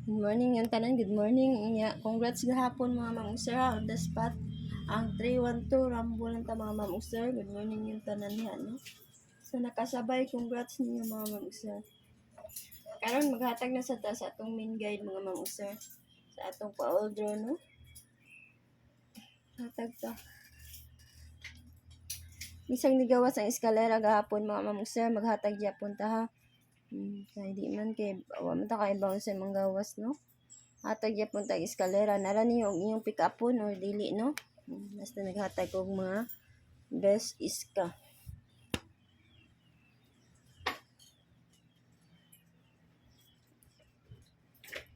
Good morning yung tanan, good morning. Congrats gahapon mga ma'am sir on the spot. Ang 312 Rumble ng mga ma'am sir. Good morning yung tanan niya, no? So nakasabay, congrats ninyo mga ma'am sir. Karon maghatag na sa ta sa atong main guide mga ma'am sir. Sa atong pa-order, no? Hatag ta. Bisang nigawas ang eskalera gahapon mga ma'am sir, maghatag gyapon ta ha. Kaya di man kay awa man ta kay bounce sa manggawas, no? Hatag gyapon ta eskalera, nara niyo og inyong pick upon or dili, no? Basta naghatag og mga best iska.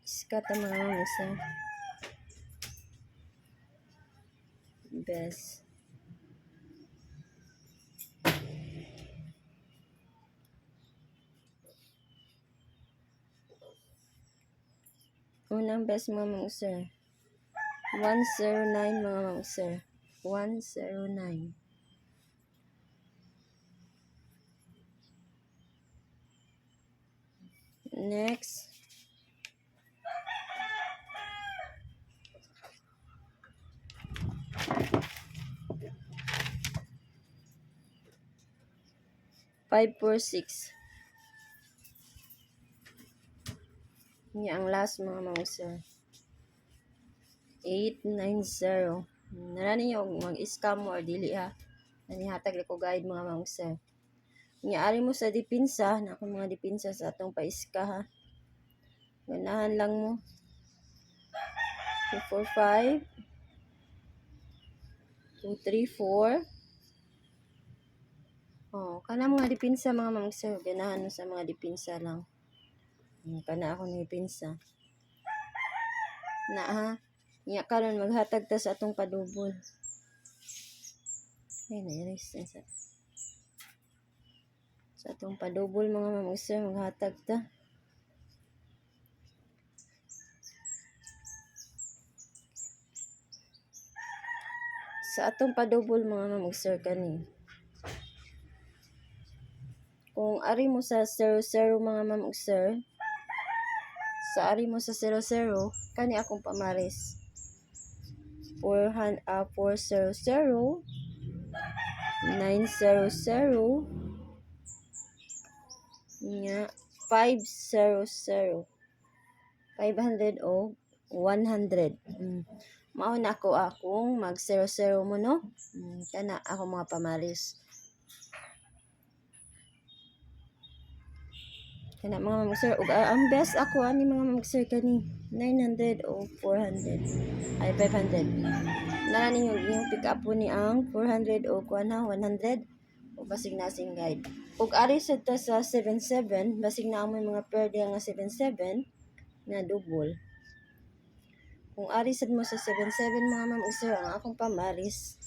Iska ta mga misa. Best. Unang best mga sir. 109 mga sir. 109. Next. Five, 4, 6. Yan ang last mga sir. 890. Nara niyo mag-scam or dili ha. Nanihatag ko guide mga sir. Ari mo sa dipinsa, na akong mga dipinsa sa atong paiska ha. Ganahan lang mo. 245 234. Kana mga dipinsa mga ma'am sir, ganahan mo sa mga dipinsa lang. Kana ako ni dipinsa. Na ha. Nya karon maghatag ta sa atong padubol. Ay na-erase sa atong padubol mga ma'am sir, maghatag ta. Sa atong padubol mga ma'am sir kani. Kung ari mo sa 00 mga ma'am sir, sa ari mo sa 00, kani akong pamaris. 400, 900, 500, 500 o 100. Mao na ako akong mag 00 mo, no? Kana ako mga pamaris. Kana mga mag-sir, ang best ako ani mga mag-sir kani 900 o 400 ay 500. Nara ninyo yung pick up po ni ang 400 o kuana 100 o basig nasing guide. Ug ari sa ta sa 77, basig na amoy mga perde nga 77 na double. Kung ari sad mo sa 77 mga mag-sir, ang akong pamaris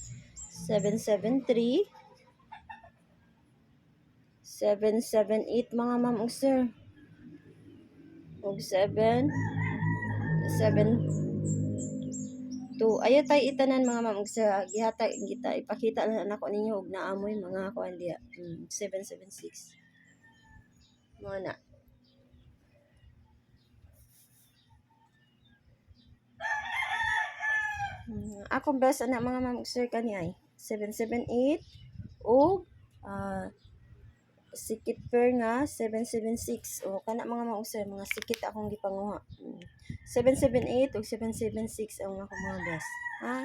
773 778 mga ma'am ug sir. Og 7 2. Ayo tay itanan mga ma'am ug sir. Gihatag kita ipakita na nako ninyo og naamoy mga kuan diya. 776. Mo na. Akong best ana mga ma'am ug sir kani ay 778 og sikit per nga 776 o kana mga mausay mga sikit akong gipanguha. 778 ug 776 ang ako mga best ha.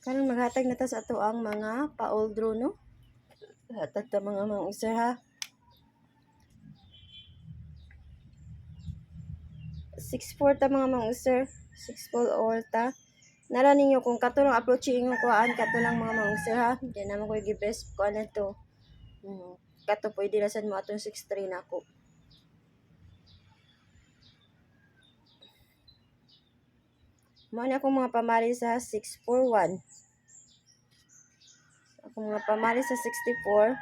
Karon maghatag na ta sa ato ang mga pa-oldro, no? Hatag ta mga mausay ha. 64 ta mga mausay, 64 or ta. Nara ninyo kung katulong approach inyo kuan katulang mga mausay ha. Diyan naman ko gi-best ko na to. Kato pwede rasan mo atong 63 na ako. Mao na akong mga pamari sa 641. Akong mga pamari sa 64.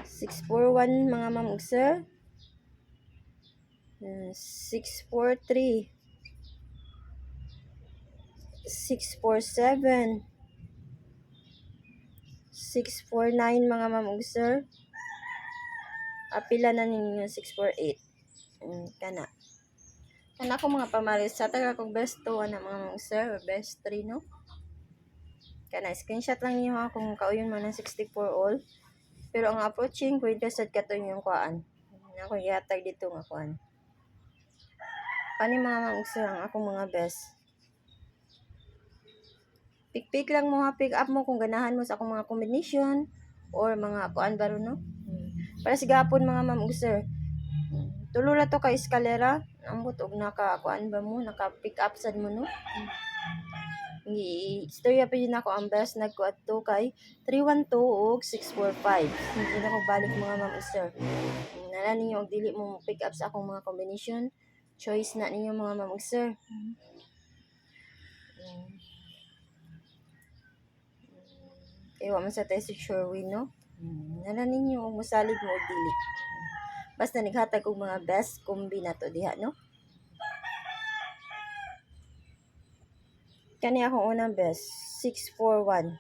641 mga ma'am ug sir. 643. 647. 649 mga ma'am ug sir. apila na ninyo 648. Kana. Kana ko mga pamaris sa taga kong best 2 na mga sir or best 3 no. Kana screenshot lang niyo ha kung kauyon man ng 64 all. Pero ang approaching pwede sad kato yung kuan. Ako yatag dito nga kuan. Pani mga sir ang akong mga best. Pick lang mo ha, pick up mo kung ganahan mo sa akong mga combination or mga kuan baro no. Para sa gapon mga ma'am ug sir. Tulo ra to ka eskalera, ambot og naka kuan ba mo, naka pick up sad mo no. Istorya pa yun ako ang best nagkuat to kay 312 ug 645. Hindi na ko balik mga ma'am ug sir. Nana ninyo og dili mo pick up sa akong mga combination. Choice na ninyo mga ma'am ug sir. Kaya man sa tayo si Sherwin, no? Nana ninyo, masalig mo o dili. Basta naghatag og mga best kombi na to diha, no? Kani akong unang best, 641.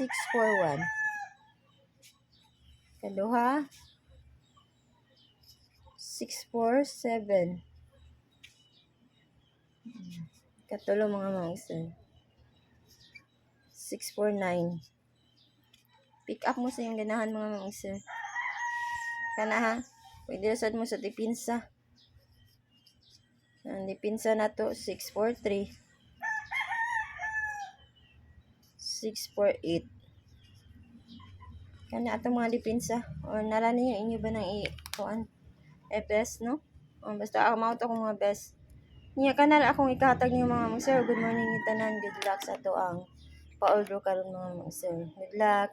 641. Kaduha, 647. Katulo mga mangsa. 649. Pick up mo sa iyong ganahan mga mangsa. Kana ha. Pwede sad mo sa dipinsa. Ang dipinsa na to 643. 648. Kana atong mga dipinsa. O nara niyo inyo ba nang kuan? Best no? O basta ako mauto akong mga best. Niya kanal akong ikahatag niyo mga sir. Good morning tanan. Good luck sa to ang pa-order karon mga sir. Good luck.